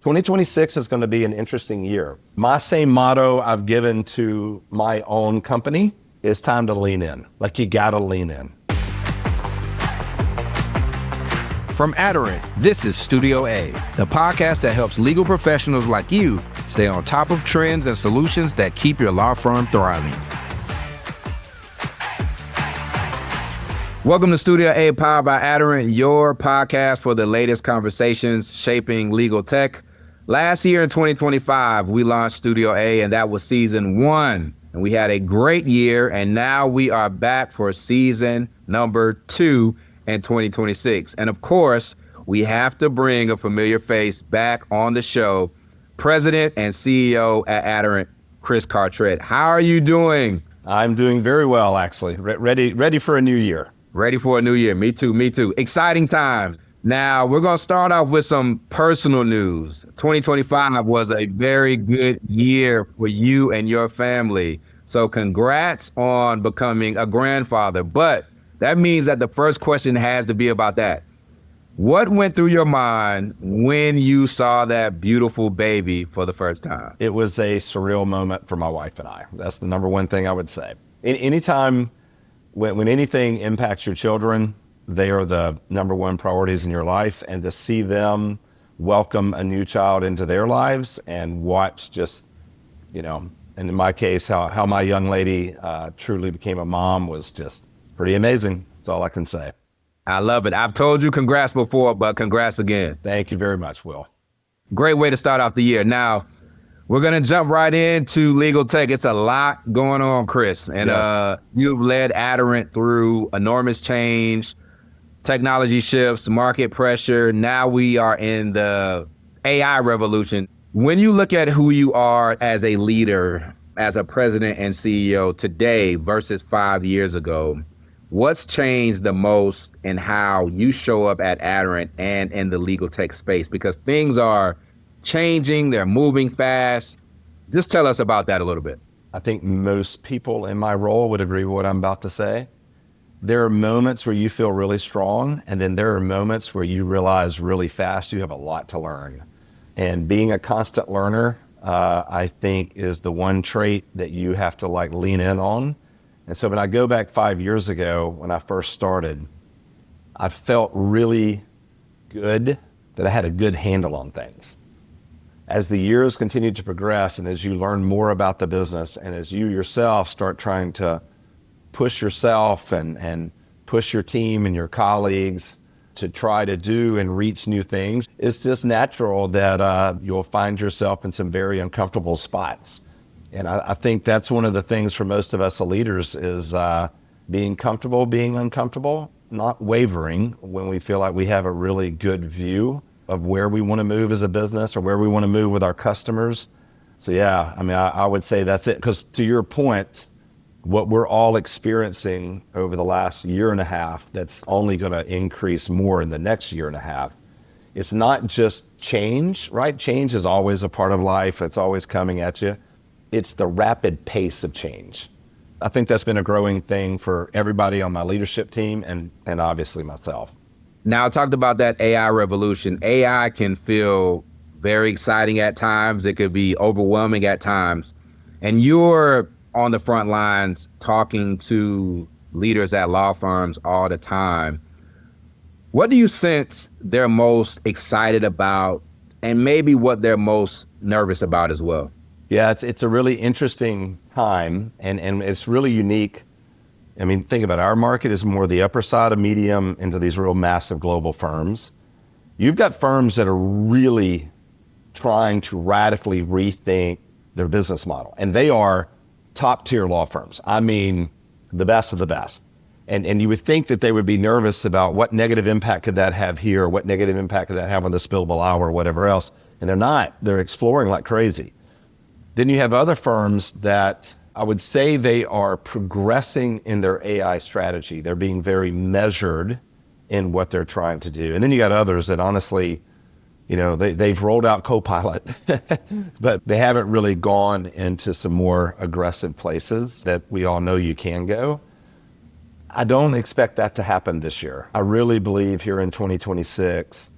2026 is going to be an interesting year. My same motto I've given to my own company is time to lean in. Like, you got to lean in. From Aderant, this is Studio A, the podcast that helps legal professionals like you stay on top of trends and solutions that keep your law firm thriving. Welcome to Studio A, powered by Aderant, your podcast for the latest conversations shaping legal tech. Last year in 2025, we launched Studio A, and that was season 1. And we had a great year, and now we are back for season number 2 in 2026. And of course, we have to bring a familiar face back on the show, President and CEO at Aderant, Chris Cartrett. How are you doing? I'm doing very well, actually. Ready for a new year. Ready for a new year. Me too. Exciting times. Now, we're going to start off with some personal news. 2025 was a very good year for you and your family. So congrats on becoming a grandfather. But that means that the first question has to be about that. What went through your mind when you saw that beautiful baby for the first time? It was a surreal moment for my wife and I. That's the number one thing I would say. Anytime when anything impacts your children, they are the number one priorities in your life. And to see them welcome a new child into their lives and watch just, and in my case, how my young lady truly became a mom was just pretty amazing. That's all I can say. I love it. I've told you congrats before, but congrats again. Thank you very much, Will. Great way to start off the year. Now, we're going to jump right into legal tech. It's a lot going on, Chris. And yes. You've led Aderant through enormous change, technology shifts, market pressure. Now we are in the AI revolution. When you look at who you are as a leader, as a president and CEO today versus 5 years ago, what's changed the most in how you show up at Aderant and in the legal tech space? Because things are changing, they're moving fast. Just tell us about that a little bit. I think most people in my role would agree with what I'm about to say. There are moments where you feel really strong, and then there are moments where you realize really fast you have a lot to learn. And being a constant learner, I think, is the one trait that you have to lean in on. And so when I go back 5 years ago, when I first started, I felt really good that I had a good handle on things. As the years continued to progress, and as you learn more about the business, and as you yourself start trying to push yourself and push your team and your colleagues to try to do and reach new things, it's just natural that you'll find yourself in some very uncomfortable spots. And I think that's one of the things for most of us leaders is being comfortable, being uncomfortable, not wavering when we feel like we have a really good view of where we want to move as a business or where we want to move with our customers. So yeah, I would say that's it. Because to your point, what we're all experiencing over the last year and a half, that's only going to increase more in the next year and a half. It's not just change, right? Change is always a part of life. It's always coming at you. It's the rapid pace of change. I think that's been a growing thing for everybody on my leadership team and obviously myself. Now, I talked about that AI revolution. AI can feel very exciting at times. It could be overwhelming at times. And you're on the front lines talking to leaders at law firms all the time. What do you sense they're most excited about and maybe what they're most nervous about as well? Yeah, it's a really interesting time and it's really unique. Think about it. Our market is more the upper side of medium into these real massive global firms. You've got firms that are really trying to radically rethink their business model. And they are top tier law firms. The best of the best. And you would think that they would be nervous about what negative impact could that have here, what negative impact could that have on the billable hour or whatever else. And they're not. They're exploring like crazy. Then you have other firms that I would say they are progressing in their AI strategy. They're being very measured in what they're trying to do. And then you got others that honestly, they've rolled out Copilot, but they haven't really gone into some more aggressive places that we all know you can go. I don't expect that to happen this year. I really believe here in 2026,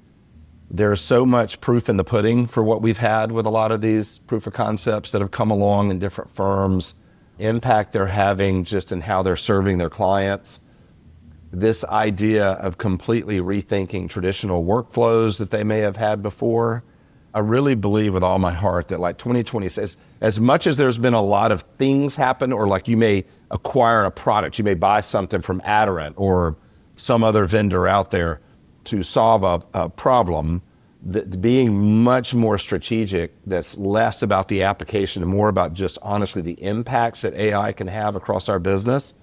There's so much proof in the pudding for what we've had with a lot of these proof of concepts that have come along in different firms, impact they're having just in how they're serving their clients. This idea of completely rethinking traditional workflows that they may have had before. I really believe with all my heart that like 2020 says, as much as there's been a lot of things happen, or like you may acquire a product, you may buy something from Aderant or some other vendor out there to solve a problem, that being much more strategic, that's less about the application and more about just honestly the impacts that AI can have across our business,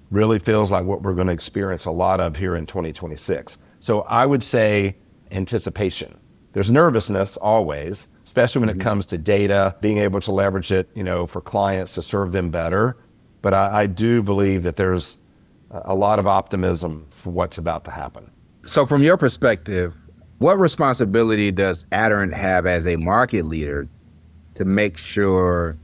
really feels like what we're going to experience a lot of here in 2026. So I would say anticipation. There's nervousness always, especially when it comes to data, being able to leverage it, for clients to serve them better. But I do believe that there's a lot of optimism for what's about to happen. So from your perspective, what responsibility does Aderant have as a market leader to make sure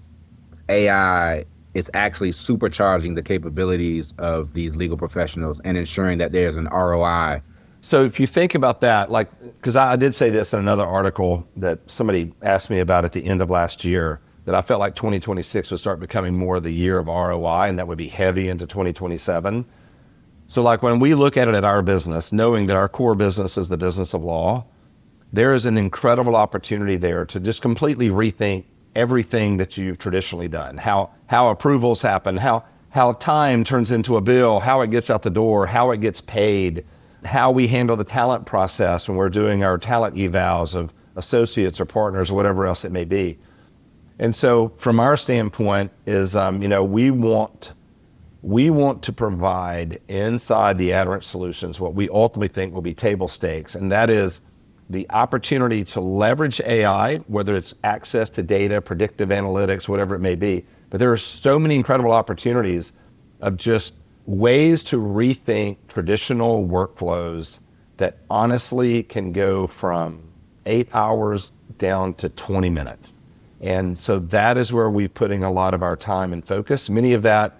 AI is actually supercharging the capabilities of these legal professionals and ensuring that there's an ROI? So if you think about that, because I did say this in another article that somebody asked me about at the end of last year, that I felt like 2026 would start becoming more the year of ROI, and that would be heavy into 2027. So when we look at it at our business, knowing that our core business is the business of law, there is an incredible opportunity there to just completely rethink everything that you've traditionally done, how approvals happen, how time turns into a bill, how it gets out the door, how it gets paid, how we handle the talent process when we're doing our talent evals of associates or partners or whatever else it may be. And so from our standpoint is, we want to provide inside the Aderant solutions what we ultimately think will be table stakes, and that is the opportunity to leverage AI, whether it's access to data, predictive analytics, whatever it may be. But there are so many incredible opportunities of just ways to rethink traditional workflows that honestly can go from 8 hours down to 20 minutes. And so that is where we're putting a lot of our time and focus. Many of that,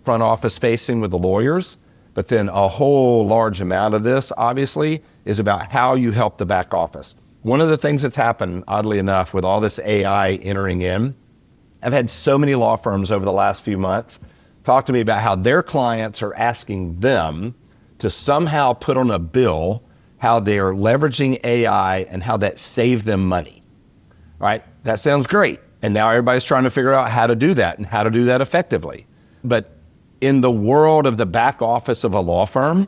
front office facing with the lawyers, but then a whole large amount of this, obviously, is about how you help the back office. One of the things that's happened, oddly enough, with all this AI entering in, I've had so many law firms over the last few months talk to me about how their clients are asking them to somehow put on a bill how they're leveraging AI and how that saved them money, right? That sounds great. And now everybody's trying to figure out how to do that and how to do that effectively. But in the world of the back office of a law firm,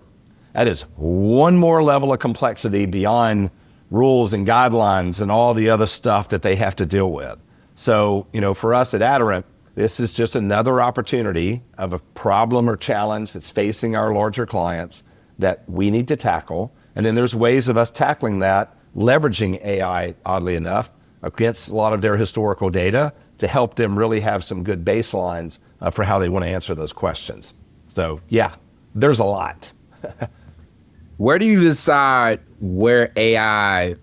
that is one more level of complexity beyond rules and guidelines and all the other stuff that they have to deal with. So, for us at Aderant, this is just another opportunity of a problem or challenge that's facing our larger clients that we need to tackle. And then there's ways of us tackling that, leveraging AI, oddly enough, against a lot of their historical data to help them really have some good baselines for how they want to answer those questions. So yeah, there's a lot. Where do you decide where AI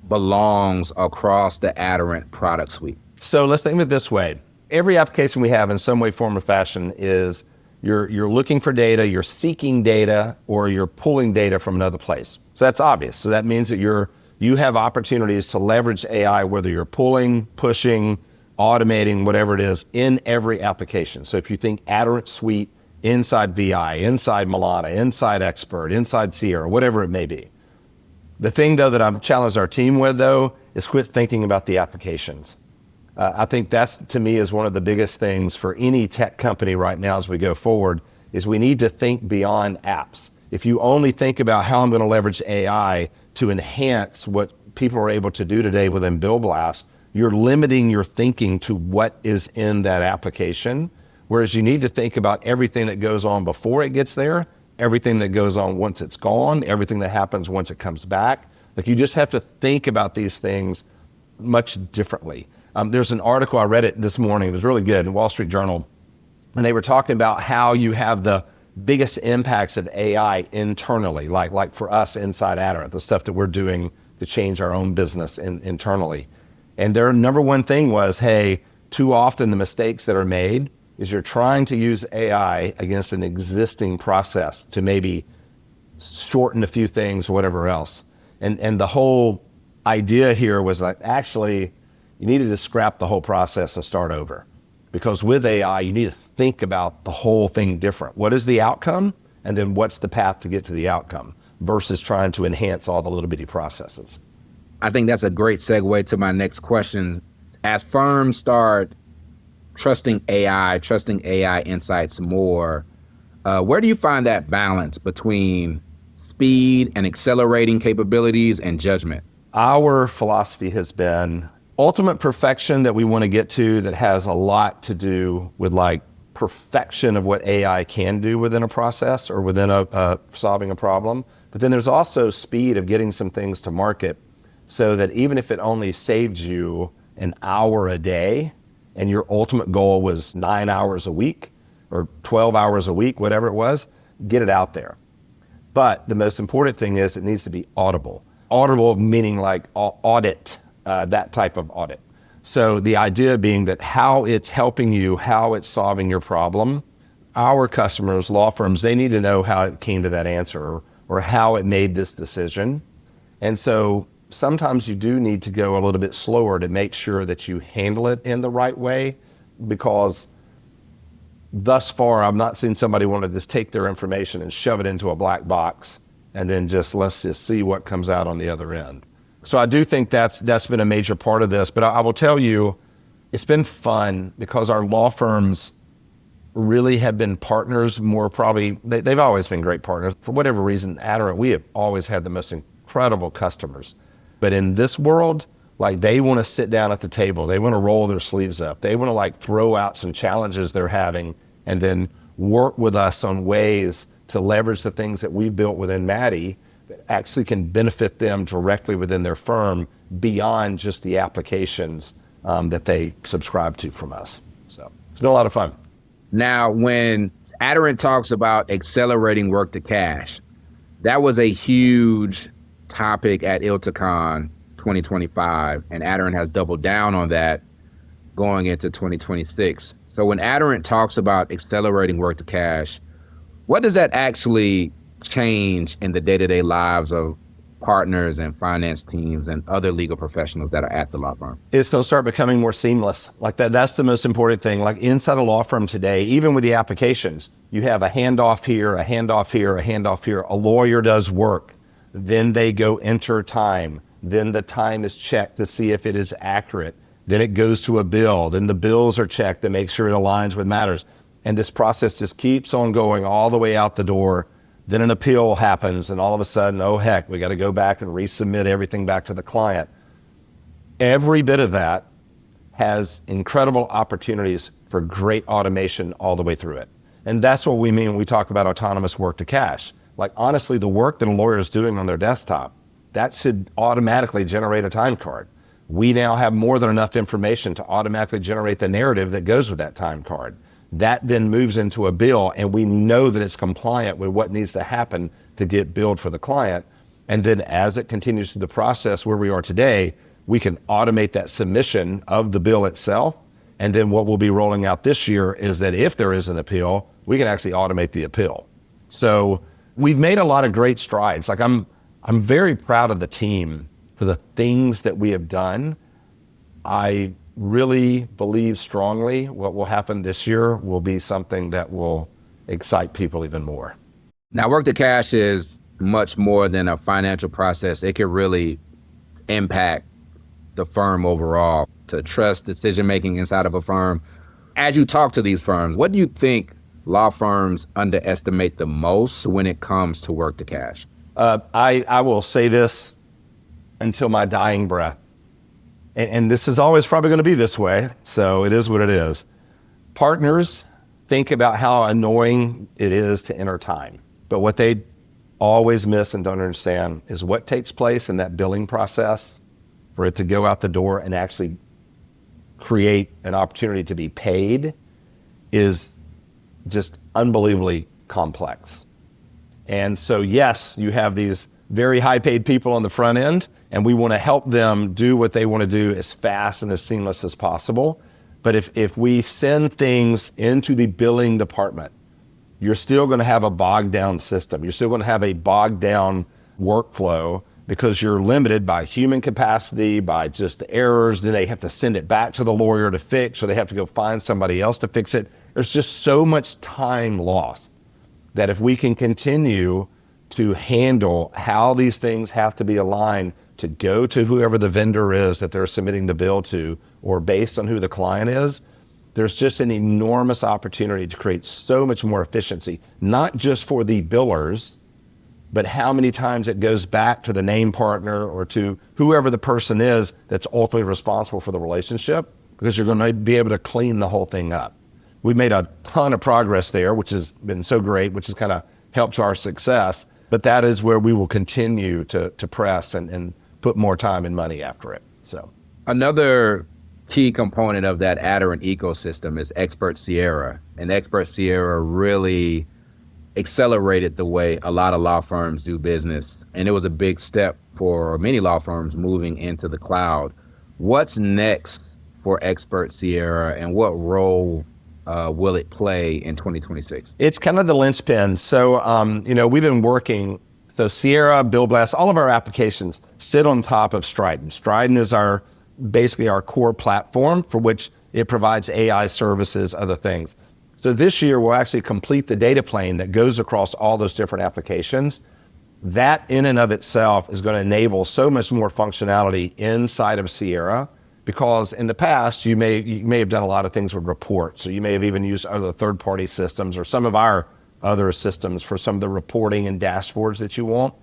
belongs across the Aderant product suite? So let's think of it this way. Every application we have in some way, form, or fashion is you're looking for data, you're seeking data, or you're pulling data from another place. So that's obvious. So that means that you have opportunities to leverage AI, whether you're pulling, pushing, automating, whatever it is, in every application. So if you think Aderant Suite inside VI, inside Milana, inside Expert, inside Sierra, whatever it may be. The thing, though, that I've challenged our team with, though, is quit thinking about the applications. I think that's, to me, is one of the biggest things for any tech company right now as we go forward, is we need to think beyond apps. If you only think about how I'm going to leverage AI to enhance what people are able to do today within Bill Blast, you're limiting your thinking to what is in that application. Whereas you need to think about everything that goes on before it gets there, everything that goes on once it's gone, everything that happens once it comes back. You just have to think about these things much differently. There's an article, I read it this morning, it was really good, in Wall Street Journal, and they were talking about how you have the biggest impacts of AI internally, like for us inside Aderant, the stuff that we're doing to change our own business internally. And their number one thing was, hey, too often the mistakes that are made is you're trying to use AI against an existing process to maybe shorten a few things or whatever else. And the whole idea here was like, actually, you needed to scrap the whole process and start over. Because with AI, you need to think about the whole thing different. What is the outcome? And then what's the path to get to the outcome versus trying to enhance all the little bitty processes. I think that's a great segue to my next question. As firms start trusting AI insights more, where do you find that balance between speed and accelerating capabilities and judgment? Our philosophy has been ultimate perfection that we want to get to that has a lot to do with like perfection of what AI can do within a process or within a solving a problem. But then there's also speed of getting some things to market so that even if it only saved you an hour a day and your ultimate goal was 9 hours a week or 12 hours a week, whatever it was, get it out there. But the most important thing is it needs to be audible. Audible meaning like audit, that type of audit. So the idea being that how it's helping you, how it's solving your problem, our customers, law firms, they need to know how it came to that answer or how it made this decision. And so sometimes you do need to go a little bit slower to make sure that you handle it in the right way, because thus far, I've not seen somebody want to just take their information and shove it into a black box and then let's just see what comes out on the other end. So I do think that's been a major part of this, but I will tell you, it's been fun because our law firms really have been partners more probably, they've always been great partners. For whatever reason, Aderant, we have always had the most incredible customers. But in this world, like they want to sit down at the table. They want to roll their sleeves up. They want to like throw out some challenges they're having and then work with us on ways to leverage the things that we built within Maddie that actually can benefit them directly within their firm beyond just the applications that they subscribe to from us. So it's been a lot of fun. Now, when Aderant talks about accelerating work to cash, that was a huge topic at ILTACON 2025, and Aderant has doubled down on that going into 2026. So when Aderant talks about accelerating work to cash, what does that actually change in the day-to-day lives of partners and finance teams and other legal professionals that are at the law firm? It's going to start becoming more seamless. Like that's the most important thing. Like inside a law firm today, even with the applications, you have a handoff here, a handoff here, a handoff here. A lawyer does work. Then they go enter time. Then the time is checked to see if it is accurate. Then it goes to a bill. Then the bills are checked to make sure it aligns with matters. And this process just keeps on going all the way out the door. Then an appeal happens and all of a sudden, oh heck, we got to go back and resubmit everything back to the client. Every bit of that has incredible opportunities for great automation all the way through it. And that's what we mean when we talk about autonomous work to cash. Like honestly, the work that a lawyer is doing on their desktop, that should automatically generate a time card. We now have more than enough information to automatically generate the narrative that goes with that time card. That then moves into a bill and we know that it's compliant with what needs to happen to get billed for the client. And then as it continues through the process where we are today, we can automate that submission of the bill itself. And then what we'll be rolling out this year is that if there is an appeal, we can actually automate the appeal. So we've made a lot of great strides. Like I'm very proud of the team for the things that we have done. I really believe strongly what will happen this year will be something that will excite people even more. Now, work to cash is much more than a financial process. It can really impact the firm overall, to trust decision-making inside of a firm. As you talk to these firms, what do you think law firms underestimate the most when it comes to work to cash? I will say this until my dying breath. And this is always probably going to be this way, so it is what it is. Partners think about how annoying it is to enter time. But what they always miss and don't understand is what takes place in that billing process for it to go out the door and actually create an opportunity to be paid is just unbelievably complex. And so, yes, you have these very high paid people on the front end, and we want to help them do what they want to do as fast and as seamless as possible. But if we send things into the billing department, you're still going to have a bogged down system. You're still going to have a bogged down workflow because you're limited by human capacity, by just the errors. Then they have to send it back to the lawyer to fix, or they have to go find somebody else to fix it. There's just so much time lost that if we can continue to handle how these things have to be aligned to go to whoever the vendor is that they're submitting the bill to, or based on who the client is, there's just an enormous opportunity to create so much more efficiency, not just for the billers, but how many times it goes back to the name partner or to whoever the person is that's ultimately responsible for the relationship, because you're going to be able to clean the whole thing up. We've made a ton of progress there, which has been so great, which has kind of helped our success. But that is where we will continue to press and put more time and money after it. So another key component of that Aderant ecosystem is Expert Sierra. And Expert Sierra really accelerated the way a lot of law firms do business. And it was a big step for many law firms moving into the cloud. What's next for Expert Sierra, and what role will it play in 2026? It's kind of the linchpin. So, we've been working, so Sierra, Bill Blast, all of our applications sit on top of Strident. Strident is basically our core platform for which it provides AI services, other things. So this year we'll actually complete the data plane that goes across all those different applications. That in and of itself is going to enable so much more functionality inside of Sierra, because in the past you may have done a lot of things with reports, or you may have even used other third-party systems or some of our other systems for some of the reporting and dashboards that you want.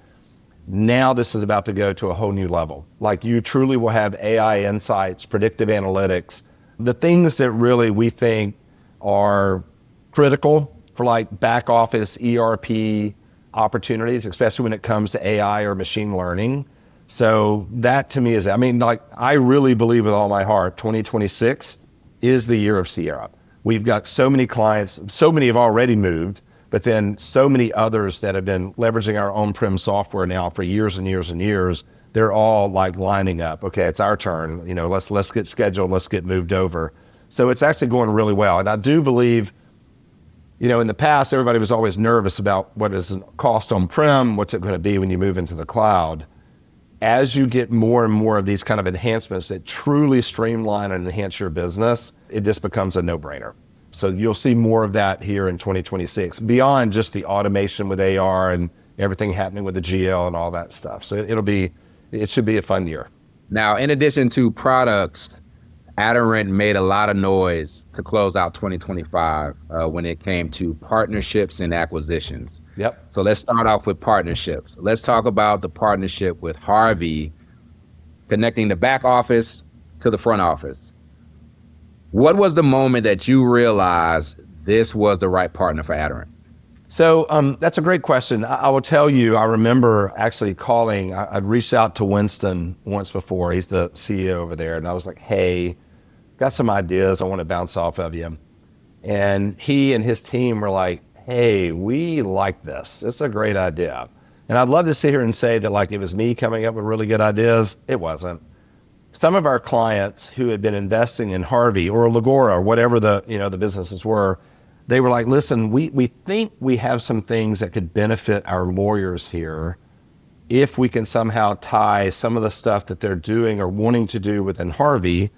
Now this is about to go to a whole new level. Like, you truly will have AI insights, predictive analytics, the things that really we think are critical for like back office ERP opportunities, especially when it comes to AI or machine learning. So that to me is, I really believe with all my heart, 2026 is the year of Sierra. We've got so many clients, so many have already moved, but then so many others that have been leveraging our on-prem software now for years and years and years. They're all like lining up. Okay, it's our turn. Let's get scheduled. Let's get moved over. So it's actually going really well. And I do believe, in the past, everybody was always nervous about what is the cost on-prem, what's it going to be when you move into the cloud. As you get more and more of these kind of enhancements that truly streamline and enhance your business, it just becomes a no-brainer. So you'll see more of that here in 2026, beyond just the automation with AR and everything happening with the GL and all that stuff. So it should be a fun year. Now, in addition to products, Aderant made a lot of noise to close out 2025 when it came to partnerships and acquisitions. Yep. So let's start off with partnerships. Let's talk about the partnership with Harvey, connecting the back office to the front office. What was the moment that you realized this was the right partner for Aderant? So that's a great question. I will tell you, I remember actually calling, I'd reached out to Winston once before. He's the CEO over there. And I was like, hey, got some ideas I want to bounce off of you. And he and his team were like, hey, we like this. It's a great idea. And I'd love to sit here and say that like it was me coming up with really good ideas. It wasn't. Some of our clients who had been investing in Harvey or Legora or whatever the businesses were, they were like, listen, we think we have some things that could benefit our lawyers here if we can somehow tie some of the stuff that they're doing or wanting to do within Harvey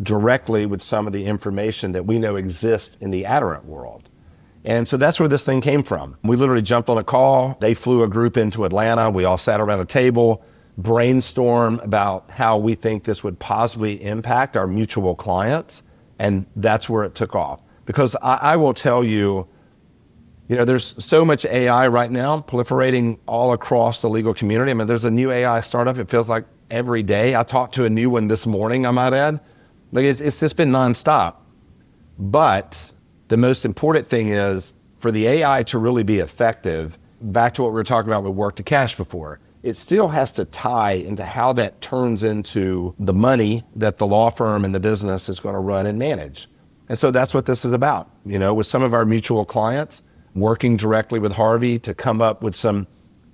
directly with some of the information that we know exists in the Aderant world. And so that's where this thing came from. We literally jumped on a call. They flew a group into Atlanta. We all sat around a table, brainstorm about how we think this would possibly impact our mutual clients. And that's where it took off. Because I will tell you, there's so much AI right now proliferating all across the legal community. There's a new AI startup. It feels like every day. I talked to a new one this morning, I might add. Like it's just been nonstop. But the most important thing is for the AI to really be effective, back to what we were talking about with work to cash before, it still has to tie into how that turns into the money that the law firm and the business is going to run and manage. And so that's what this is about, with some of our mutual clients, working directly with Harvey to come up with some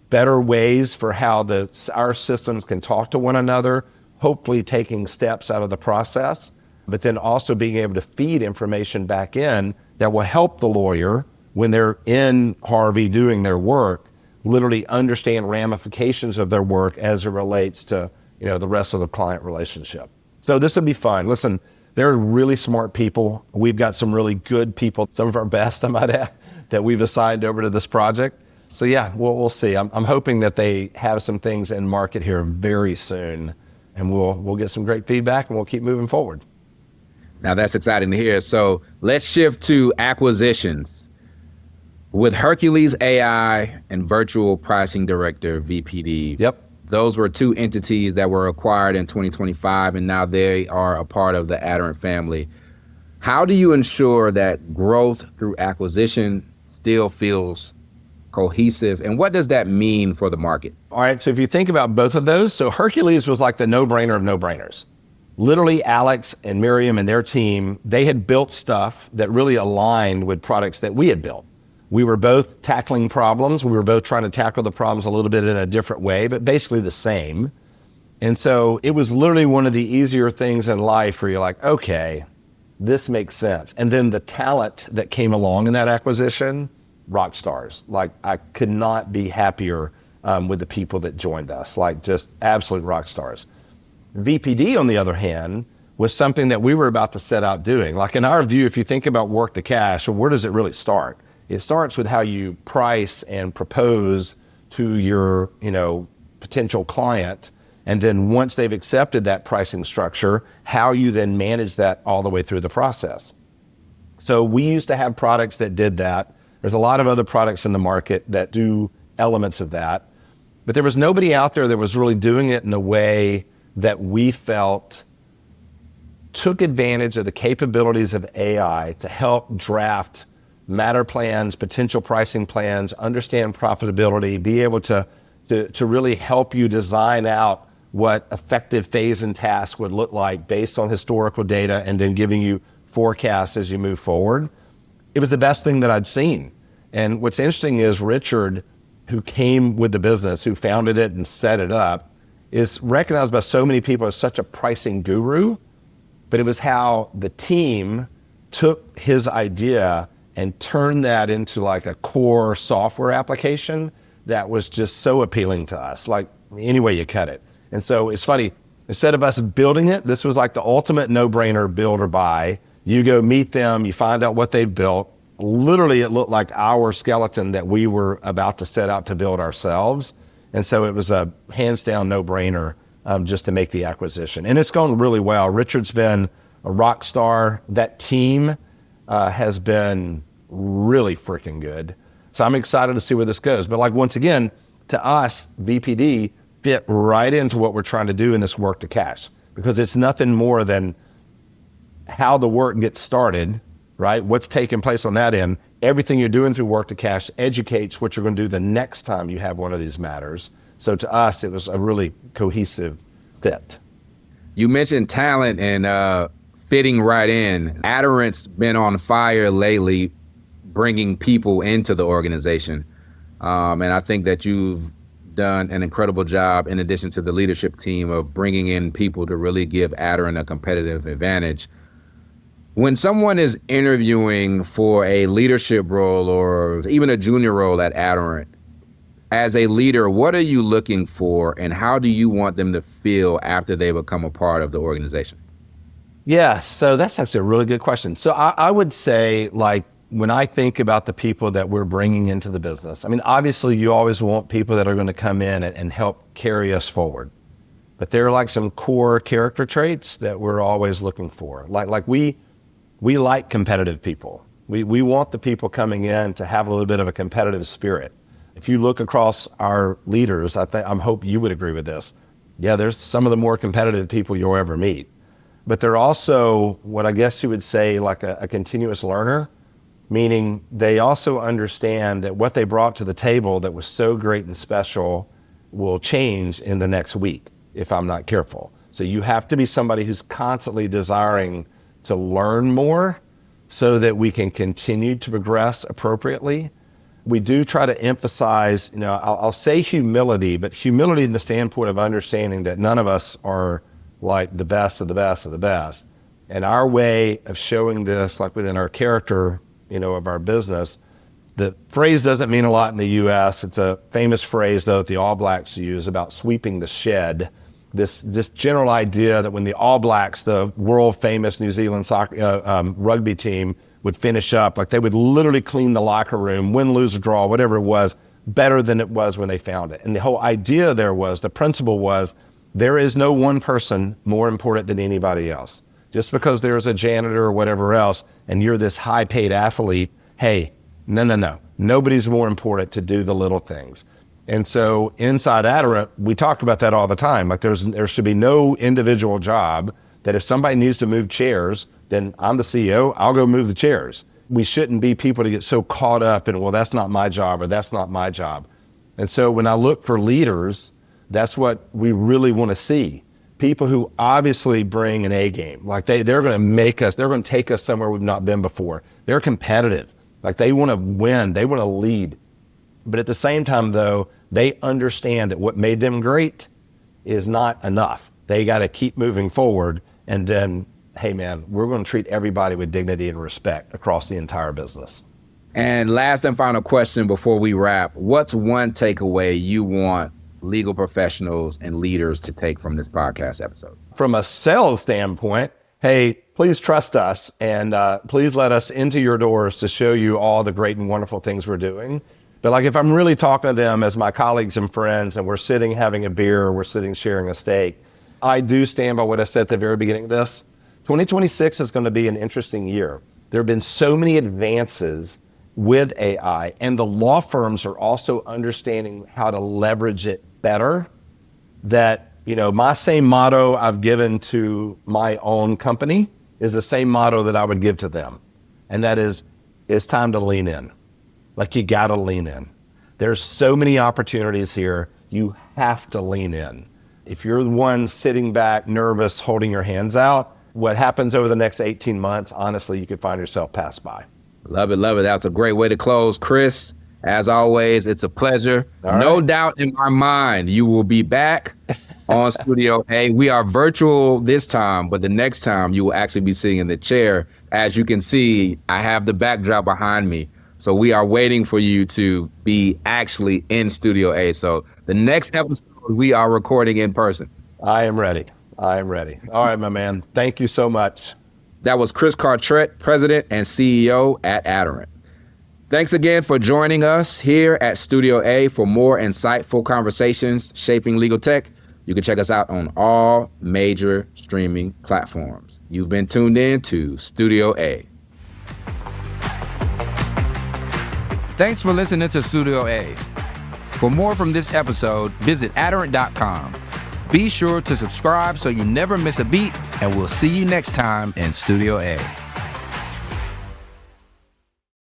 better ways for how our systems can talk to one another, hopefully taking steps out of the process, but then also being able to feed information back in that will help the lawyer when they're in Harvey doing their work, literally understand ramifications of their work as it relates to, the rest of the client relationship. So this will be fun. Listen, they're really smart people. We've got some really good people, some of our best, I might add, that we've assigned over to this project. So yeah, we'll see. I'm hoping that they have some things in market here very soon, and we'll get some great feedback, and we'll keep moving forward. Now that's exciting to hear. So let's shift to acquisitions. With Hercules AI and Virtual Pricing Director, VPD. Yep. Those were two entities that were acquired in 2025, and now they are a part of the Aderant family. How do you ensure that growth through acquisition still feels cohesive, and what does that mean for the market? All right, so if you think about both of those, so Hercules was like the no-brainer of no-brainers. Literally, Alex and Miriam and their team, they had built stuff that really aligned with products that we had built. We were both tackling problems. We were both trying to tackle the problems a little bit in a different way, but basically the same. And so it was literally one of the easier things in life where you're like, okay, this makes sense. And then the talent that came along in that acquisition, rock stars. Like, I could not be happier with the people that joined us, like just absolute rock stars. VPD, on the other hand, was something that we were about to set out doing. Like, in our view, if you think about work to cash, well, where does it really start? It starts with how you price and propose to your, potential client. And then once they've accepted that pricing structure, how you then manage that all the way through the process. So we used to have products that did that. There's a lot of other products in the market that do elements of that. But there was nobody out there that was really doing it in a way that we felt took advantage of the capabilities of AI to help draft matter plans, potential pricing plans, understand profitability, be able to really help you design out what effective phase and task would look like based on historical data, and then giving you forecasts as you move forward. It was the best thing that I'd seen. And what's interesting is Richard, who came with the business, who founded it and set it up, is recognized by so many people as such a pricing guru, but it was how the team took his idea and turned that into like a core software application that was just so appealing to us, like any way you cut it. And so it's funny, instead of us building it, this was like the ultimate no-brainer build or buy. You go meet them, you find out what they built. Literally, it looked like our skeleton that we were about to set out to build ourselves. And so it was a hands down no-brainer just to make the acquisition. And it's gone really well. Richard's been a rock star. That team has been really freaking good. So I'm excited to see where this goes. But like, once again, to us, VPD fit right into what we're trying to do in this work to cash, because it's nothing more than how the work gets started, right? What's taking place on that end. Everything you're doing through work to cash educates what you're going to do the next time you have one of these matters. So to us, it was a really cohesive fit. You mentioned talent and fitting right in. Aderant's been on fire lately, bringing people into the organization. And I think that you've done an incredible job, in addition to the leadership team, of bringing in people to really give Aderant a competitive advantage. When someone is interviewing for a leadership role or even a junior role at Aderant, as a leader, what are you looking for, and how do you want them to feel after they become a part of the organization? Yeah, so that's actually a really good question. So I would say, like, when I think about the people that we're bringing into the business, I mean, obviously you always want people that are going to come in and help carry us forward. But there are like some core character traits that we're always looking for. Like we like competitive people. We want the people coming in to have a little bit of a competitive spirit. If you look across our leaders, I hope you would agree with this. Yeah, there's some of the more competitive people you'll ever meet. But they're also what I guess you would say like a continuous learner, meaning they also understand that what they brought to the table that was so great and special will change in the next week if I'm not careful. So you have to be somebody who's constantly desiring to learn more so that we can continue to progress appropriately. We do try to emphasize, I'll say humility, but humility in the standpoint of understanding that none of us are like the best of the best of the best. And our way of showing this, like within our character, of our business, The phrase doesn't mean a lot in the U.S. It's a famous phrase, though, that the All Blacks use about sweeping the shed. This general idea that when the All Blacks, the world famous New Zealand rugby team, would finish up, like they would literally clean the locker room, win, lose, or draw, whatever it was, better than it was when they found it. And the whole idea there was, the principle was, there is no one person more important than anybody else. Just because there's a janitor or whatever else, and you're this high-paid athlete, hey, no. Nobody's more important to do the little things. And so inside Aderant, we talk about that all the time. Like there should be no individual job that if somebody needs to move chairs, then I'm the CEO, I'll go move the chairs. We shouldn't be people to get so caught up in, well, that's not my job or that's not my job. And so when I look for leaders, that's what we really want to see. People who obviously bring an A game. Like they're going to make us, they're going to take us somewhere we've not been before. They're competitive. Like they want to win, they want to lead. But at the same time, though, they understand that what made them great is not enough. They got to keep moving forward. And then, hey, man, we're going to treat everybody with dignity and respect across the entire business. And last and final question before we wrap, what's one takeaway you want legal professionals and leaders to take from this podcast episode? From a sales standpoint, hey, please trust us and please let us into your doors to show you all the great and wonderful things we're doing. But like if I'm really talking to them as my colleagues and friends and we're sitting having a beer or we're sitting sharing a steak, I do stand by what I said at the very beginning of this. 2026 is going to be an interesting year. There have been so many advances with AI, and the law firms are also understanding how to leverage it better. That, my same motto I've given to my own company is the same motto that I would give to them. And that is, it's time to lean in. Like you gotta lean in. There's so many opportunities here. You have to lean in. If you're the one sitting back, nervous, holding your hands out, what happens over the next 18 months, honestly, you could find yourself pass by. Love it. That's a great way to close. Chris, as always, it's a pleasure. No doubt in my mind, you will be back on Studio A. We are virtual this time, but the next time you will actually be sitting in the chair. As you can see, I have the backdrop behind me. So we are waiting for you to be actually in Studio A. So the next episode, we are recording in person. I am ready. All right, my man. Thank you so much. That was Chris Cartrett, President and CEO at Aderant. Thanks again for joining us here at Studio A for more insightful conversations shaping legal tech. You can check us out on all major streaming platforms. You've been tuned in to Studio A. Thanks for listening to Studio A. For more from this episode, visit Aderant.com. Be sure to subscribe so you never miss a beat, and we'll see you next time in Studio A.